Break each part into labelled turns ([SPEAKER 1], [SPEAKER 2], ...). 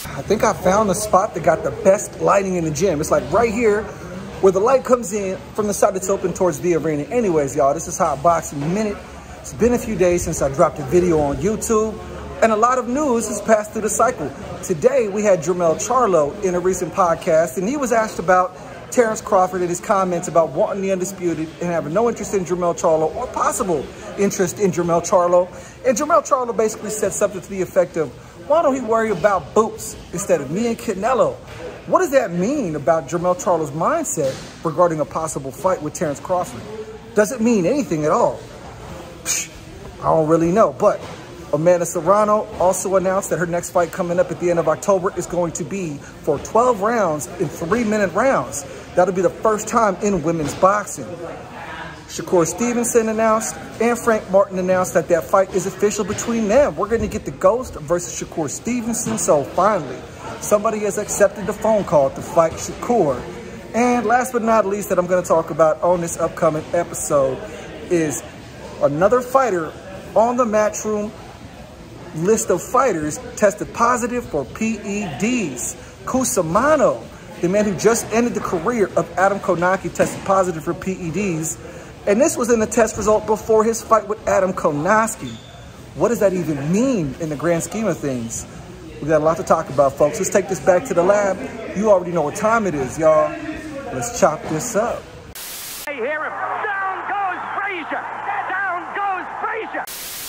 [SPEAKER 1] I think I found the spot that got the best lighting in the gym. It's like right here where the light comes in from the side that's open towards the arena. Anyways, y'all, this is Hot Boxing Minute. It's been a few days since I dropped a video on YouTube, and a lot of news has passed through the cycle. Today, we had Jermell Charlo in a recent podcast, and he was asked about Terrence Crawford and his comments about wanting the undisputed and having no interest in Jermell Charlo or possible interest in Jermell Charlo. And Jermell Charlo basically said something to the effect of, why don't he worry about boots instead of me and Canelo? What does that mean about Jermell Charlo's mindset regarding a possible fight with Terrence Crawford? Does it mean anything at all? Psh, I don't really know, but Amanda Serrano also announced that her next fight coming up at the end of October is going to be for 12 rounds in 3-minute rounds. That'll be the first time in women's boxing. Shakur Stevenson announced and Frank Martin announced that that fight is official between them. We're going to get the Ghost versus Shakur Stevenson. So finally, somebody has accepted the phone call to fight Shakur. And last but not least that I'm going to talk about on this upcoming episode is another fighter on the Matchroom list of fighters tested positive for PEDs. Cusimano, the man who just ended the career of Adam Konaki, tested positive for PEDs. And this was in the test result before his fight with Adam Konaski. What does that even mean in the grand scheme of things? We got a lot to talk about, folks. Let's take this back to the lab. You already know what time it is, y'all. Let's chop this up.
[SPEAKER 2] Hey, hear him. Down goes Frazier. Down goes Frazier.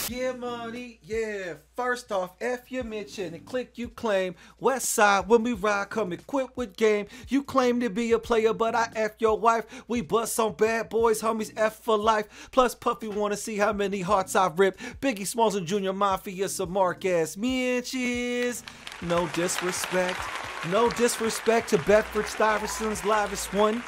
[SPEAKER 1] Yeah, money, yeah. First off, F your mention and click you claim. West side, when we ride, come equipped with game. You claim to be a player, but I F your wife. We bust on bad boys, homies, F for life. Plus, Puffy wanna see how many hearts I've ripped. Biggie Smalls and Junior Mafia, some Marquez Menches. No disrespect. No disrespect to Bedford Stuyvesant's livest one.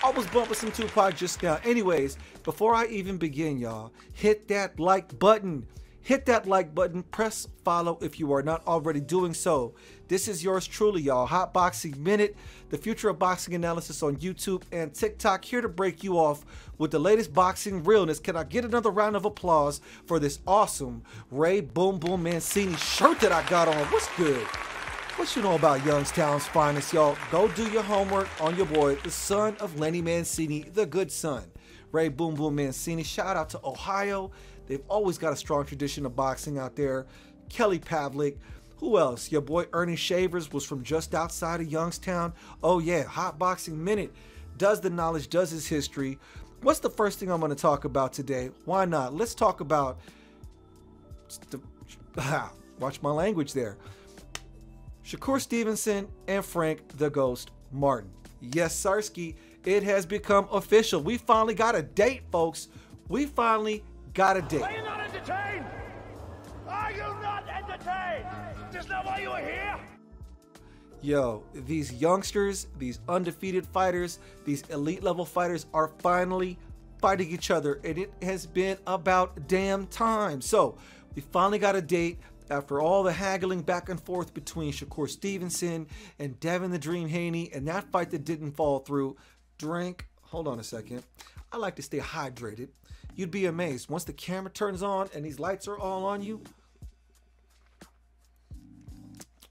[SPEAKER 1] I was bumping some Tupac just now. Anyways, before I even begin, y'all, hit that like button. Hit that like button. Press follow if you are not already doing so. This is yours truly, y'all. Hot Boxing Minute, the future of boxing analysis on YouTube and TikTok, here to break you off with the latest boxing realness. Can I get another round of applause for this awesome Ray Boom Boom Mancini shirt that I got on? What's good? What you know about Youngstown's finest, y'all? Go do your homework on your boy, the son of Lenny Mancini, the good son. Ray Boom Boom Mancini. Shout out to Ohio. They've always got a strong tradition of boxing out there. Kelly Pavlik. Who else? Your boy Ernie Shavers was from just outside of Youngstown. Oh yeah, Hot Boxing Minute does the knowledge, does his history. What's the first thing I'm going to talk about today? Why not? Let's talk about... watch my language there. Shakur Stevenson and Frank the Ghost Martin. Yes, Sarsky, it has become official. We finally got a date, folks. We finally got a date.
[SPEAKER 2] Are you not entertained? Are you not entertained? Is that why you are here?
[SPEAKER 1] Yo, these youngsters, these undefeated fighters, these elite level fighters are finally fighting each other, and it has been about damn time. So we finally got a date. After all the haggling back and forth between Shakur Stevenson and Devin the Dream Haney and that fight that didn't fall through, hold on a second. I like to stay hydrated. You'd be amazed. Once the camera turns on and these lights are all on you,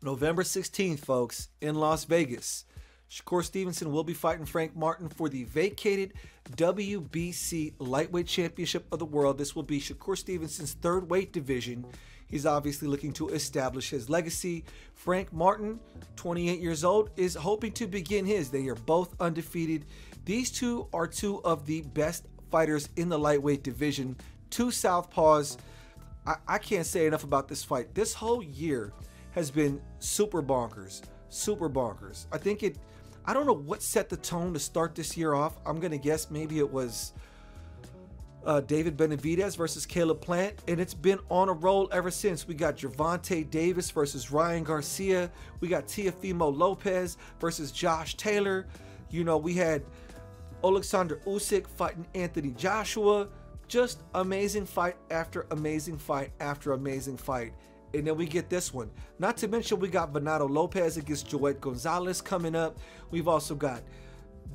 [SPEAKER 1] November 16th, folks, in Las Vegas, Shakur Stevenson will be fighting Frank Martin for the vacated WBC Lightweight Championship of the World. This will be Shakur Stevenson's third weight division. He's obviously looking to establish his legacy. Frank Martin, 28 years old, is hoping to begin his. They are both undefeated. These two are two of the best fighters in the lightweight division. Two southpaws. I can't say enough about this fight. This whole year has been super bonkers. Super bonkers. I don't know what set the tone to start this year off. I'm going to guess maybe it was David Benavidez versus Caleb Plant, and it's been on a roll ever since. We got Gervonta Davis versus Ryan Garcia. We got Teofimo Lopez versus Josh Taylor. You know, we had Alexander Usyk fighting Anthony Joshua. Just amazing fight after amazing fight after amazing fight. And then we get this one. Not to mention we got Bernardo Lopez against Joet Gonzalez coming up. We've also got,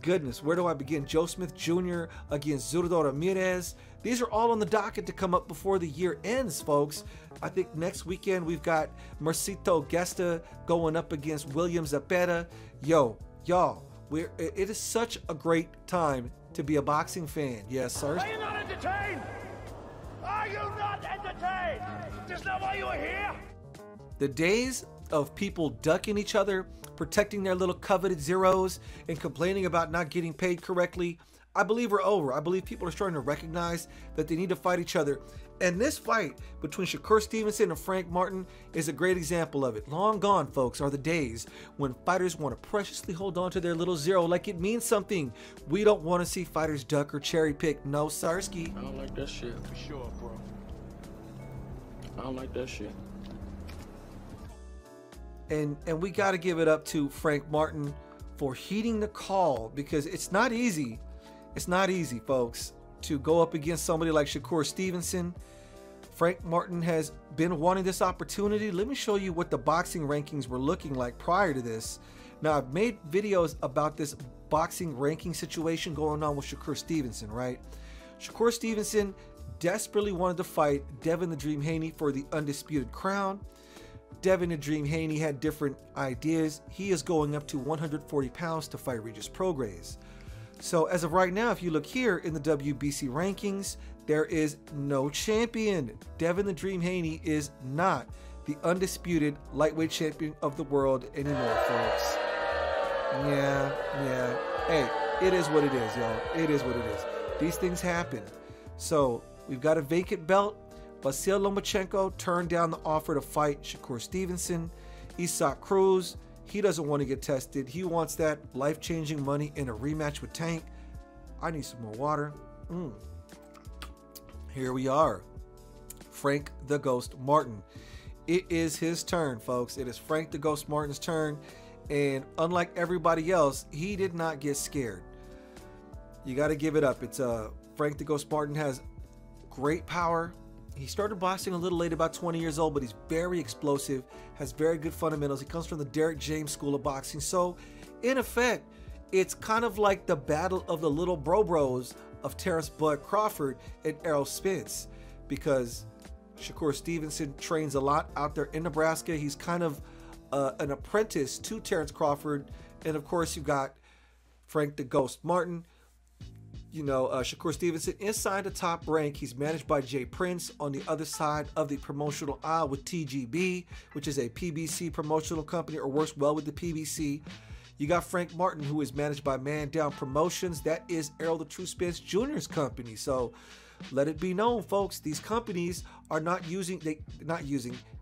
[SPEAKER 1] goodness, where do I begin? Joe Smith Jr. against Zurdo Ramirez. These are all on the docket to come up before the year ends, folks. I think next weekend we've got Mercito Gesta going up against William Zepeda. Yo, y'all, it is such a great time to be a boxing fan. Yes, sir.
[SPEAKER 2] Are you not entertained? Are you not entertained? Is that why you are here?
[SPEAKER 1] The days of people ducking each other, protecting their little coveted zeros, and complaining about not getting paid correctly, I believe are over. I believe people are starting to recognize that they need to fight each other. And this fight between Shakur Stevenson and Frank Martin is a great example of it. Long gone, folks, are the days when fighters want to preciously hold on to their little zero like it means something. We don't want to see fighters duck or cherry pick. No, Sarsky.
[SPEAKER 3] I don't like that shit.
[SPEAKER 2] For sure, bro.
[SPEAKER 3] I don't like that shit.
[SPEAKER 1] And we got to give it up to Frank Martin for heeding the call, because it's not easy. It's not easy, folks, to go up against somebody like Shakur Stevenson. Frank Martin has been wanting this opportunity. Let me show you what the boxing rankings were looking like prior to this. Now, I've made videos about this boxing ranking situation going on with Shakur Stevenson, right? Shakur Stevenson desperately wanted to fight Devin the Dream Haney for the undisputed crown. Devin the Dream Haney had different ideas. He is going up to 140 pounds to fight Regis Prograis. So as of right now, if you look here in the WBC rankings, there is no champion. Devin the Dream Haney is not the undisputed lightweight champion of the world anymore, folks. Yeah. Hey, it is what it is, y'all. It is what it is. These things happen. So we've got a vacant belt. Vasyl Lomachenko turned down the offer to fight Shakur Stevenson. Isaac Cruz, he doesn't want to get tested. He wants that life-changing money in a rematch with Tank. I need some more water. Here we are. Frank the Ghost Martin. It is his turn, folks. It is Frank the Ghost Martin's turn. And unlike everybody else, he did not get scared. You got to give it up. It's Frank the Ghost Martin has great power. He started boxing a little late, about 20 years old, but he's very explosive, has very good fundamentals. He comes from the Derek James School of Boxing. So, in effect, it's kind of like the battle of the little bros of Terrence Bud Crawford and Errol Spence, because Shakur Stevenson trains a lot out there in Nebraska. He's kind of an apprentice to Terrence Crawford. And, of course, you got Frank the Ghost Martin. You know, Shakur Stevenson inside the top rank. He's managed by Jay Prince on the other side of the promotional aisle with TGB, which is a PBC promotional company, or works well with the PBC. You got Frank Martin, who is managed by Man Down Promotions. That is Errol the True Spence Jr.'s company. So let it be known, folks, these companies are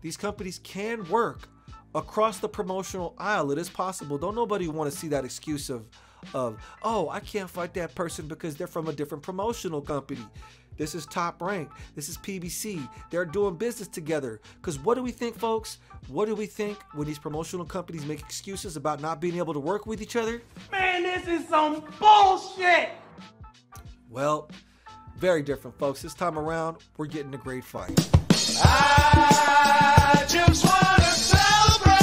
[SPEAKER 1] these companies can work across the promotional aisle. It is possible. Don't nobody want to see that excuse of, oh, I can't fight that person because they're from a different promotional company. This is Top Rank. This is PBC. They're doing business together. Because what do we think, folks? What do we think when these promotional companies make excuses about not being able to work with each other?
[SPEAKER 4] Man, this is some bullshit!
[SPEAKER 1] Well, very different, folks. This time around, we're getting a great fight.
[SPEAKER 2] I just want to celebrate.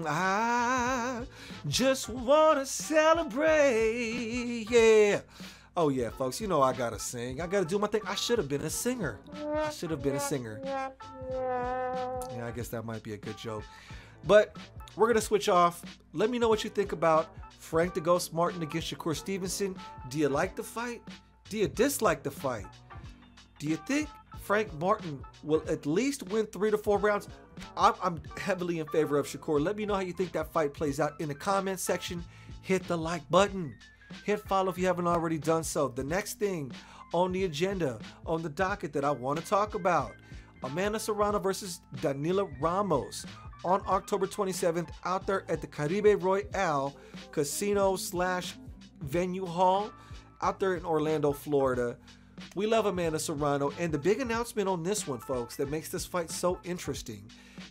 [SPEAKER 1] I just want to celebrate. Yeah. Oh, yeah, folks. You know I got to sing. I got to do my thing. I should have been a singer. Yeah, I guess that might be a good joke. But we're going to switch off. Let me know what you think about Frank the Ghost Martin against Shakur Stevenson. Do you like the fight? Do you dislike the fight? Do you think Frank Martin will at least win 3 to 4 rounds? I'm heavily in favor of Shakur. Let me know how you think that fight plays out in the comment section. Hit the like button. Hit follow if you haven't already done so. The next thing on the agenda, on the docket that I want to talk about, Amanda Serrano versus Danila Ramos on October 27th out there at the Caribe Royale Casino / Venue Hall out there in Orlando, Florida. We love Amanda Serrano, and the big announcement on this one, folks, that makes this fight so interesting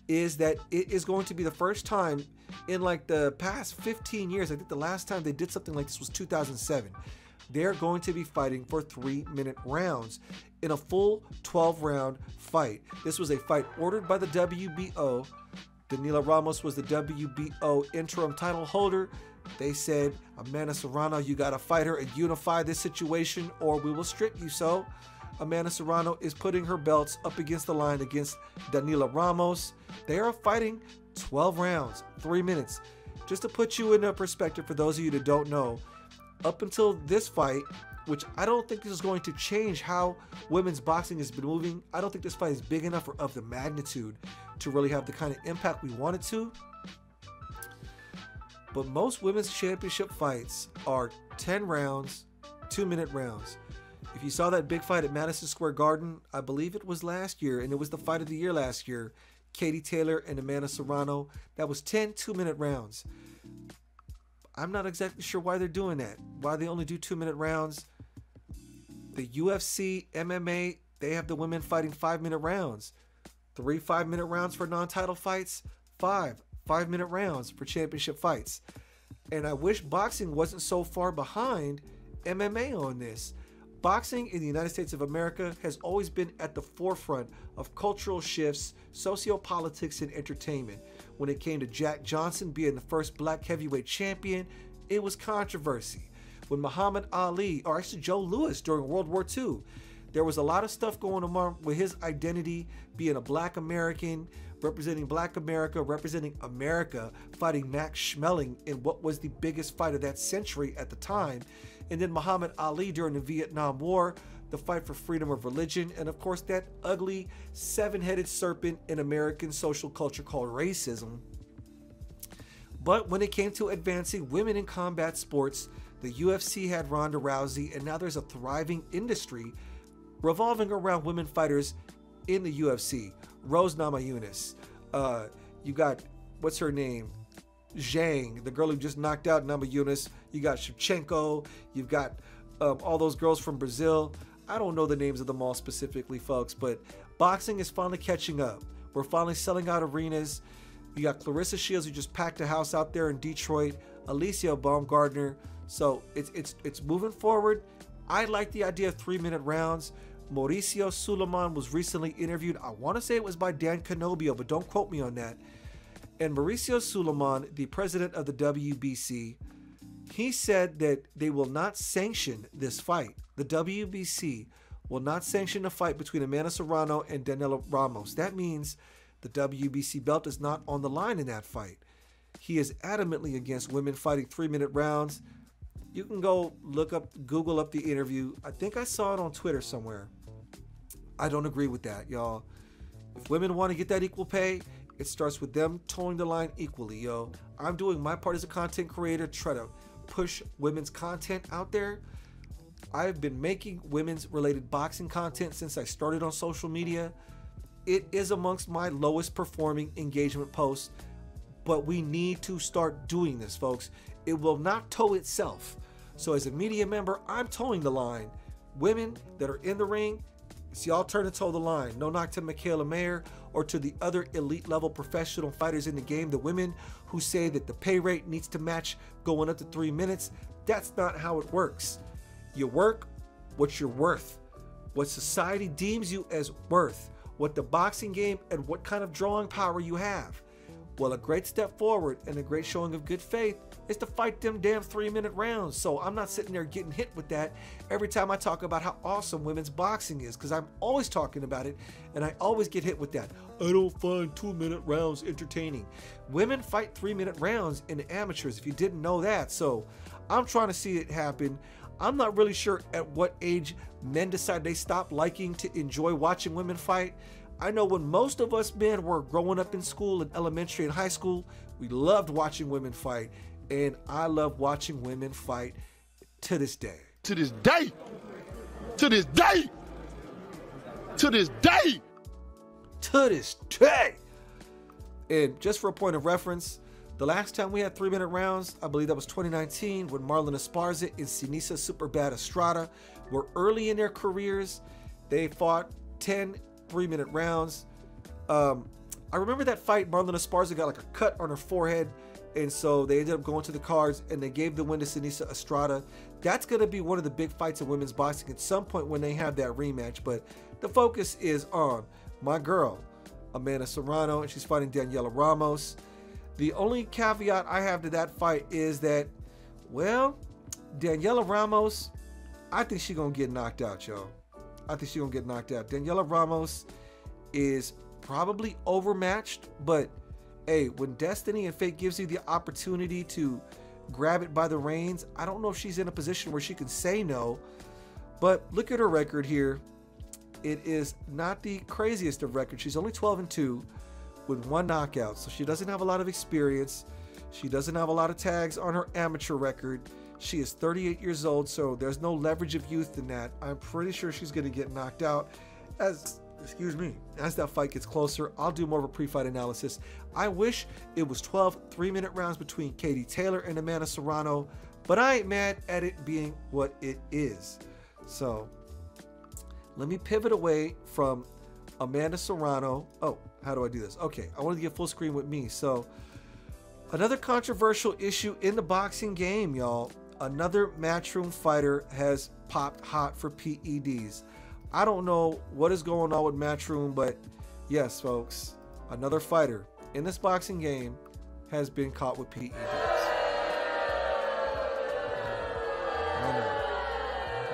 [SPEAKER 1] is that it is going to be the first time in like the past 15 years. I think the last time they did something like this was 2007. They're going to be fighting for 3-minute rounds in a full 12-round fight. This was a fight ordered by the WBO. Danila Ramos was the WBO interim title holder. They said, Amanda Serrano, you got to fight her and unify this situation or we will strip you. So Amanda Serrano is putting her belts up against the line against Danila Ramos. They are fighting 12 rounds, 3 minutes. Just to put you in a perspective for those of you that don't know, up until this fight, which I don't think this is going to change how women's boxing has been moving. I don't think this fight is big enough or of the magnitude to really have the kind of impact we want it to. But most women's championship fights are 10 rounds, 2-minute rounds. If you saw that big fight at Madison Square Garden, I believe it was last year, and it was the fight of the year last year, Katie Taylor and Amanda Serrano, that was 10 2-minute rounds. I'm not exactly sure why they're doing that, why they only do 2-minute rounds. The UFC, MMA, they have the women fighting 5-minute rounds. 3 5-minute rounds for non-title fights, 5 5-minute rounds for championship fights. And I wish boxing wasn't so far behind MMA on this. Boxing in the United States of America has always been at the forefront of cultural shifts, sociopolitics, and entertainment. When it came to Jack Johnson being the first black heavyweight champion, it was controversy. When Muhammad Ali, or actually Joe Louis during World War II, there was a lot of stuff going on with his identity being a black American, representing black America, representing America, fighting Max Schmeling in what was the biggest fight of that century at the time. And then Muhammad Ali during the Vietnam War, the fight for freedom of religion, and of course that ugly 7-headed serpent in American social culture called racism. But when it came to advancing women in combat sports, the UFC had Ronda Rousey, and now there's a thriving industry revolving around women fighters in the UFC. Rose Namajunas. You got, what's her name? Zhang, the girl who just knocked out Namajunas. You got Shevchenko. You've got all those girls from Brazil. I don't know the names of them all specifically, folks, but boxing is finally catching up. We're finally selling out arenas. You got Clarissa Shields, who just packed a house out there in Detroit. Alicia Baumgardner. So it's moving forward. I like the idea of 3-minute rounds. Mauricio Suleiman was recently interviewed. I want to say it was by Dan Canobio, but don't quote me on that. And Mauricio Suleiman, the president of the WBC, he said that they will not sanction this fight. The WBC will not sanction a fight between Amanda Serrano and Danila Ramos. That means the WBC belt is not on the line in that fight. He is adamantly against women fighting 3-minute rounds. You can go Google up the interview. I think I saw it on Twitter somewhere. I don't agree with that, y'all. If women want to get that equal pay, it starts with them towing the line equally, yo. I'm doing my part as a content creator to try to push women's content out there. I've been making women's related boxing content since I started on social media. It is amongst my lowest performing engagement posts, but we need to start doing this, folks. It will not tow itself. So as a media member, I'm towing the line. Women that are in the ring, it's y'all turn to toe the line. No knock to Michaela Mayer or to the other elite level professional fighters in the game, the women who say that the pay rate needs to match going up to 3 minutes. That's not how it works. You work what you're worth, what society deems you as worth, what the boxing game and what kind of drawing power you have. Well, a great step forward and a great showing of good faith is to fight them damn 3-minute rounds. So I'm not sitting there getting hit with that every time I talk about how awesome women's boxing is, because I'm always talking about it and I always get hit with that. I don't find 2-minute rounds entertaining. Women fight 3-minute rounds in the amateurs, if you didn't know that. So I'm trying to see it happen. I'm not really sure at what age men decide they stop liking to enjoy watching women fight. I know when most of us men were growing up in school, in elementary and high school, we loved watching women fight. And I love watching women fight to this day.
[SPEAKER 2] To this day. To this day. To this day.
[SPEAKER 1] To this day. And just for a point of reference, the last time we had 3-minute rounds, I believe that was 2019, when Marlon Esparza and Sinisa Superbad Estrada were early in their careers. They fought 10 3-minute rounds. I remember that fight. Marlon Esparza got like a cut on her forehead, and so they ended up going to the cards and they gave the win to Sinisa Estrada. That's going to be one of the big fights in women's boxing at some point when they have that rematch, but the focus is on my girl, Amanda Serrano, and she's fighting Danila Ramos. The only caveat I have to that fight is that, well, Danila Ramos, I think she's going to get knocked out, y'all. I think she's going to get knocked out. Danila Ramos is probably overmatched, but hey, when destiny and fate gives you the opportunity to grab it by the reins, I don't know if she's in a position where she can say no. But look at her record here. It is not the craziest of records. She's only 12-2 with 1 knockout, so she doesn't have a lot of experience. She doesn't have a lot of tags on her amateur record. She is 38 years old, so there's no leverage of youth in that. I'm pretty sure she's going to get knocked out as that fight gets closer. I'll do more of a pre-fight analysis. I wish it was 12 3-minute rounds between Katie Taylor and Amanda Serrano, but I ain't mad at it being what it is. So let me pivot away from Amanda Serrano. Oh, how do I do this? Okay, I wanted to get full screen with me. So another controversial issue in the boxing game, y'all. Another Matchroom fighter has popped hot for PEDs. I don't know what is going on with Matchroom, but yes, folks, another fighter in this boxing game has been caught with PEDs.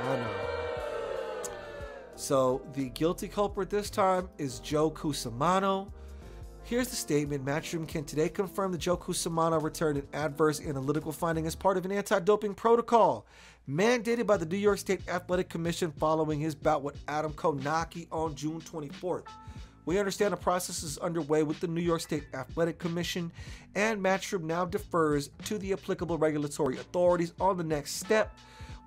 [SPEAKER 1] I know. So the guilty culprit this time is Joe Cusimano. Here's the statement. Matchroom can today confirm that Joe Cusimano returned an adverse analytical finding as part of an anti-doping protocol mandated by the New York State Athletic Commission following his bout with Adam Konaki on June 24th. We understand the process is underway with the New York State Athletic Commission, and Matchroom now defers to the applicable regulatory authorities on the next step.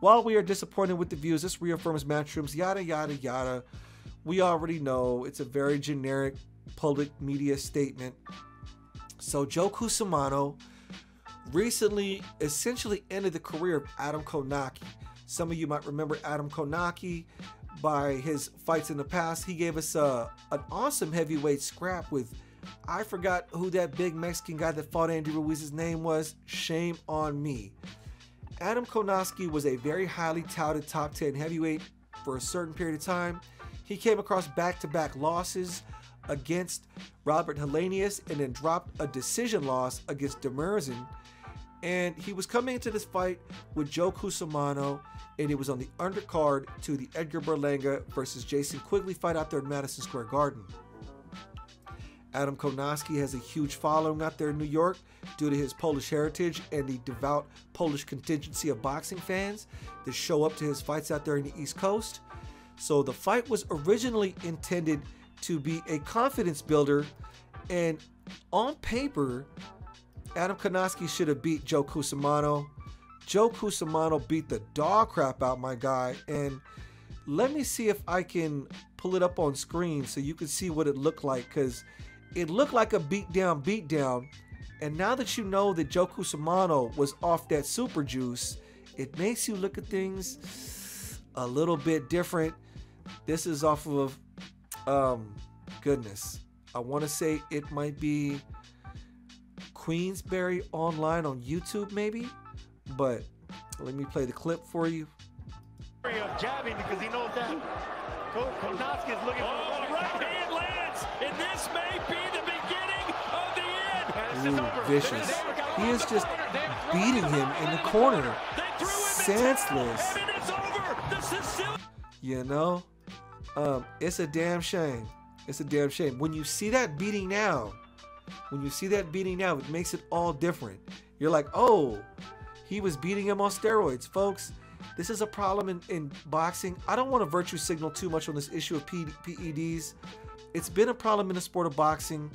[SPEAKER 1] While we are disappointed with the views, this reaffirms Matchroom's yada yada yada. We already know it's a very generic public media statement. So Joe Cusimano recently essentially ended the career of Adam Konaki. Some of you might remember Adam Konaki by his fights in the past. He gave us an awesome heavyweight scrap with, I forgot who that big Mexican guy that fought Andy Ruiz's name was. Shame on me. Adam Konaki was a very highly touted top 10 heavyweight for a certain period of time. He came across back-to-back losses against Robert Helenius and then dropped a decision loss against Demerzen. And he was coming into this fight with Joe Cusimano, and it was on the undercard to the Edgar Berlanga versus Jason Quigley fight out there in Madison Square Garden. Adam Konaki has a huge following out there in New York due to his Polish heritage and the devout Polish contingency of boxing fans that show up to his fights out there in the East Coast. So the fight was originally intended to be a confidence builder, and on paper, Adam Konaki should have beat Joe Cusimano. Joe Cusimano beat the dog crap out my guy, and let me see if I can pull it up on screen so you can see what it looked like, because it looked like a beatdown, and now that you know that Joe Cusimano was off that super juice, it makes you look at things a little bit different. This is off of, goodness, I want to say it might be Queensberry Online on YouTube maybe, but let me play the clip for you.
[SPEAKER 2] Jabbing because he knows that Konaki is looking for the right hand lands, and this may be the beginning of the end.
[SPEAKER 1] Ooh, vicious. He is just beating him in the corner, senseless. You know, it's a damn shame. It's a damn shame. When you see that beating now, it makes it all different. You're like, oh, he was beating him on steroids. Folks, this is a problem in boxing. I don't want to virtue signal too much on this issue of PEDs. It's been a problem in the sport of boxing.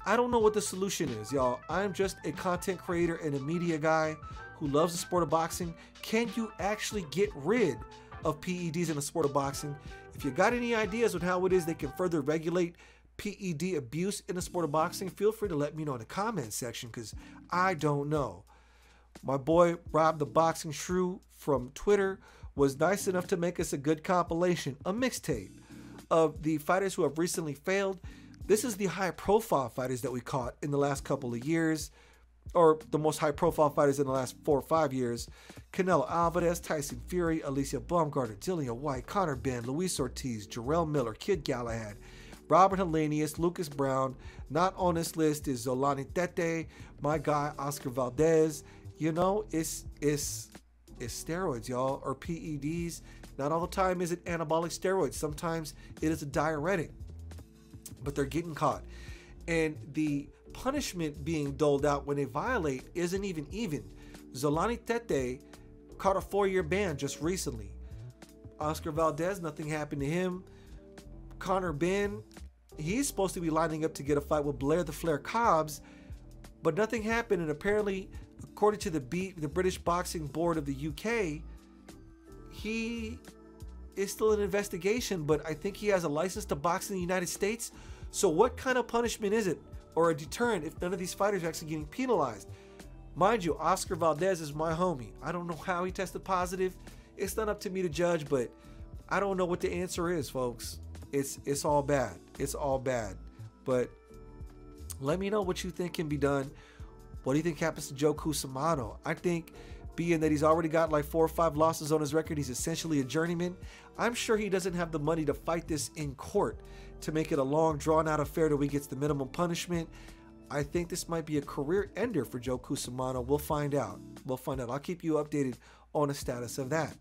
[SPEAKER 1] I don't know what the solution is, y'all. I'm just a content creator and a media guy who loves the sport of boxing. Can you actually get rid of PEDs in the sport of boxing? If you got any ideas on how it is they can further regulate PED abuse in the sport of boxing, feel free to let me know in the comment section, because I don't know. My boy Rob the Boxing Shrew from Twitter was nice enough to make us a good compilation, a mixtape of the fighters who have recently failed. This is the high profile fighters that we caught in the last couple of years, or the most high profile fighters in the last 4 or 5 years. Canelo Alvarez, Tyson Fury, Alicia Baumgartner, Dillian White, Conor Benn, Luis Ortiz, Jarrell Miller, Kid Galahad, Robert Helenius, Lucas Brown. Not on this list is Zolani Tete, my guy Oscar Valdez. You know, it's steroids, y'all, or PEDs. Not all the time is it anabolic steroids. Sometimes it is a diuretic, but they're getting caught. And the punishment being doled out when they violate isn't even. Zolani Tete caught a 4-year ban just recently. Oscar Valdez, nothing happened to him. Conor Benn, he's supposed to be lining up to get a fight with Blair the Flair Cobbs, but nothing happened. And apparently, according to the British Boxing Board of the UK, he is still in investigation, but I think he has a license to box in the United States. So what kind of punishment is it, or a deterrent, if none of these fighters are actually getting penalized? Mind you, Oscar Valdez is my homie. I don't know how he tested positive. It's not up to me to judge, but I don't know what the answer is, folks. It's all bad. It's all bad. But let me know what you think can be done. What do you think happens to Joe Cusimano? I think, being that he's already got like 4 or 5 losses on his record, he's essentially a journeyman. I'm sure he doesn't have the money to fight this in court to make it a long, drawn-out affair till he gets the minimum punishment. I think this might be a career ender for Joe Cusimano. We'll find out. We'll find out. I'll keep you updated on the status of that.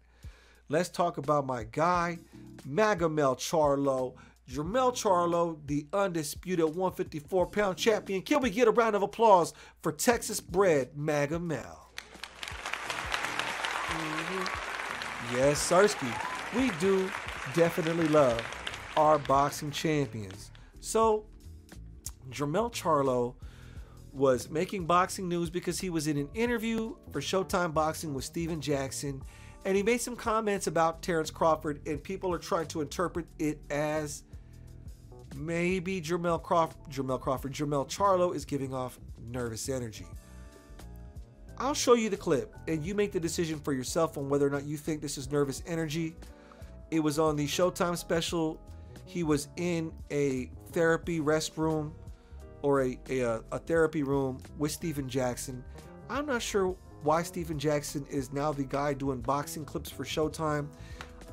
[SPEAKER 1] Let's talk about my guy, Jermell Charlo. Jermell Charlo, the undisputed 154-pound champion. Can we get a round of applause for Texas-bred Jermell? Yes, Sirski. We do definitely love our boxing champions. So, Jermell Charlo was making boxing news because he was in an interview for Showtime Boxing with Steven Jackson, and he made some comments about Terrence Crawford, and people are trying to interpret it as maybe Jermell Charlo is giving off nervous energy. I'll show you the clip, and you make the decision for yourself on whether or not you think this is nervous energy. It was on the Showtime special. He was in a therapy restroom, or a therapy room with Steven Jackson. I'm not sure why Steven Jackson is now the guy doing boxing clips for Showtime.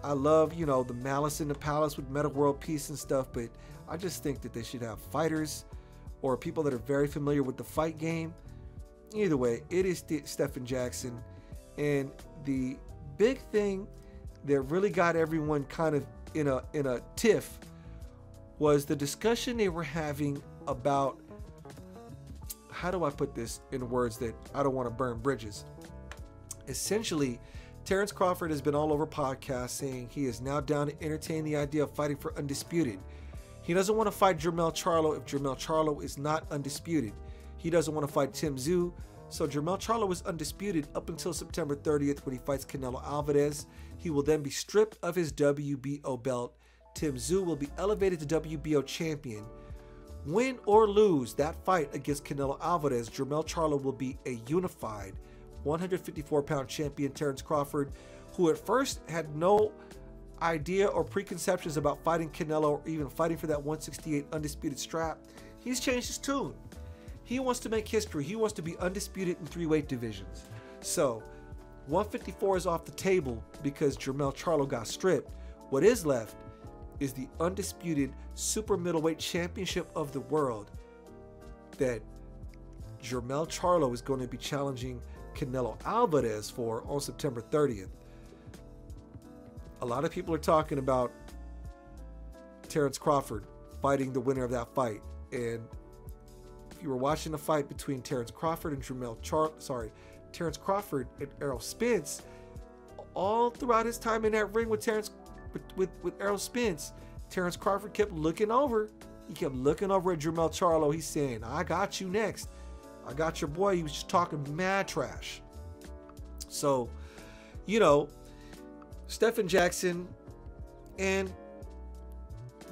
[SPEAKER 1] I love, you know, the Malice in the Palace with Meta World Peace and stuff, but I just think that they should have fighters or people that are very familiar with the fight game. Either way, it is Stephen Jackson. And the big thing that really got everyone kind of in a tiff was the discussion they were having about, how do I put this in words that I don't want to burn bridges? Essentially, Terrence Crawford has been all over podcasts saying he is now down to entertain the idea of fighting for Undisputed. He doesn't want to fight Jermell Charlo if Jermell Charlo is not undisputed. He doesn't want to fight Tim Tszyu, so Jermell Charlo is undisputed up until September 30th when he fights Canelo Alvarez. He will then be stripped of his WBO belt. Tim Tszyu will be elevated to WBO champion. Win or lose that fight against Canelo Alvarez, Jermell Charlo will be a unified 154-pound champion. Terrence Crawford, who at first had no idea or preconceptions about fighting Canelo or even fighting for that 168 undisputed strap, he's changed his tune. He wants to make history. He wants to be undisputed in 3 weight divisions. So 154 is off the table because Jermell Charlo got stripped. What is left is the undisputed super middleweight championship of the world that Jermell Charlo is going to be challenging Canelo Alvarez for on September 30th. A lot of people are talking about Terrence Crawford fighting the winner of that fight. And if you were watching the fight between Terrence Crawford and Terrence Crawford and Errol Spence, all throughout his time in that ring with Errol Spence, Terrence Crawford kept looking over. He kept looking over at Jermell Charlo. He's saying, I got you next. I got your boy. He was just talking mad trash. So, you know, Stephen Jackson and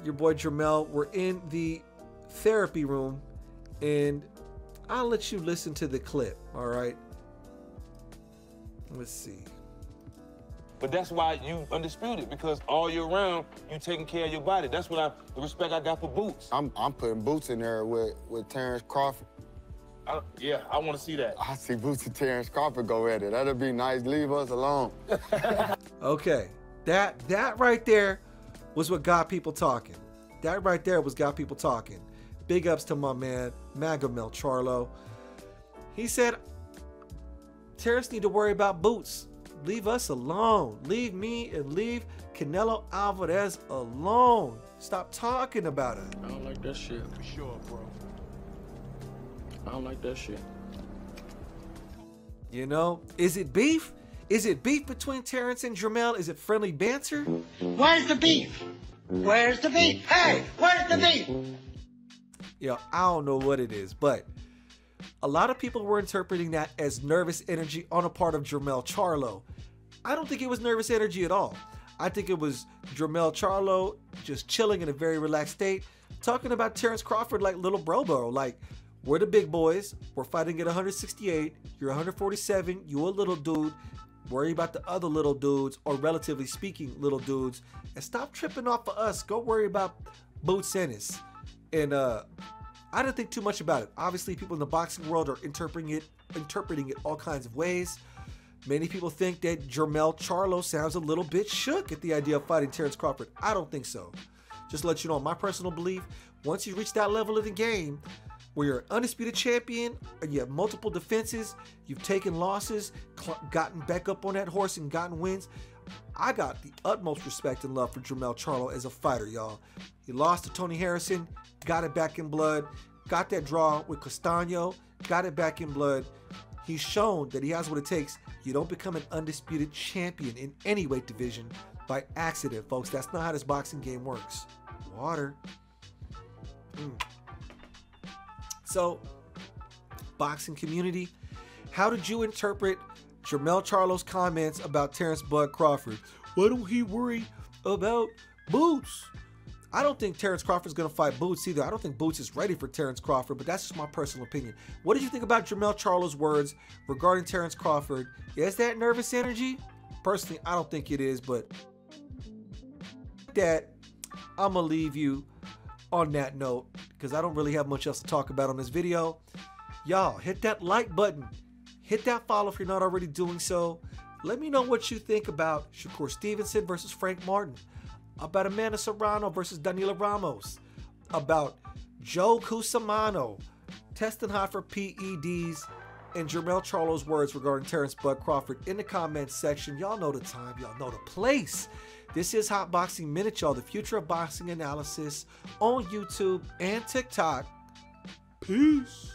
[SPEAKER 1] your boy Jermell were in the therapy room, and I'll let you listen to the clip, all right? Let's see.
[SPEAKER 5] But that's why you undisputed, because all year round, you taking care of your body. That's what the respect I got for Boots.
[SPEAKER 6] I'm putting Boots in there with Terrence Crawford.
[SPEAKER 5] Yeah, I want to see that.
[SPEAKER 6] I see Boots and Terrence Crawford go at it. That'll be nice. Leave us alone.
[SPEAKER 1] Okay, that right there was what got people talking. That right there was got people talking. Big ups to my man, Jermell Charlo. He said, Terrence need to worry about boots. Leave us alone. Leave me and leave Canelo Alvarez alone. Stop talking about it.
[SPEAKER 3] I don't like that shit.
[SPEAKER 2] For sure, bro.
[SPEAKER 3] I don't like that shit.
[SPEAKER 1] You know, is it beef? Is it beef between Terrence and Jermell? Is it friendly banter?
[SPEAKER 4] Where's the beef? Where's the beef? Hey, where's the beef?
[SPEAKER 1] Yeah, I don't know what it is, but a lot of people were interpreting that as nervous energy on a part of Jermell Charlo. I don't think it was nervous energy at all. I think it was Jermell Charlo just chilling in a very relaxed state, talking about Terrence Crawford like little bro. Like, we're the big boys. We're fighting at 168. You're 147. You a little dude. Worry about the other little dudes, or relatively speaking, little dudes, and stop tripping off of us. Go worry about Boots Ennis. And I didn't think too much about it. Obviously, people in the boxing world are interpreting it all kinds of ways. Many people think that Jermell Charlo sounds a little bit shook at the idea of fighting Terrence Crawford. I don't think so. Just to let you know, my personal belief, once you reach that level of the game, where you're an undisputed champion, and you have multiple defenses, you've taken losses, gotten back up on that horse and gotten wins, I got the utmost respect and love for Jermell Charlo as a fighter, y'all. He lost to Tony Harrison, got it back in blood, got that draw with Castaño, got it back in blood. He's shown that he has what it takes. You don't become an undisputed champion in any weight division by accident, folks. That's not how this boxing game works. Water. So, boxing community, how did you interpret Jermell Charlo's comments about Terrence Bud Crawford? Why don't he worry about Boots? I don't think Terrence Crawford's going to fight Boots either. I don't think Boots is ready for Terrence Crawford, but that's just my personal opinion. What did you think about Jermell Charlo's words regarding Terrence Crawford? Is that nervous energy? Personally, I don't think it is, but that I'm going to leave you on that note, because I don't really have much else to talk about on this video. Y'all, hit that like button. Hit that follow if you're not already doing so. Let me know what you think about Shakur Stevenson versus Frank Martin, about Amanda Serrano versus Danila Ramos, about Joe Cusimano testing high for PEDs, and Jermell Charlo's words regarding Terrence Bud Crawford in the comments section. Y'all know the time, y'all know the place. This is Hot Boxing Minute, y'all, the future of boxing analysis on YouTube and TikTok. Peace.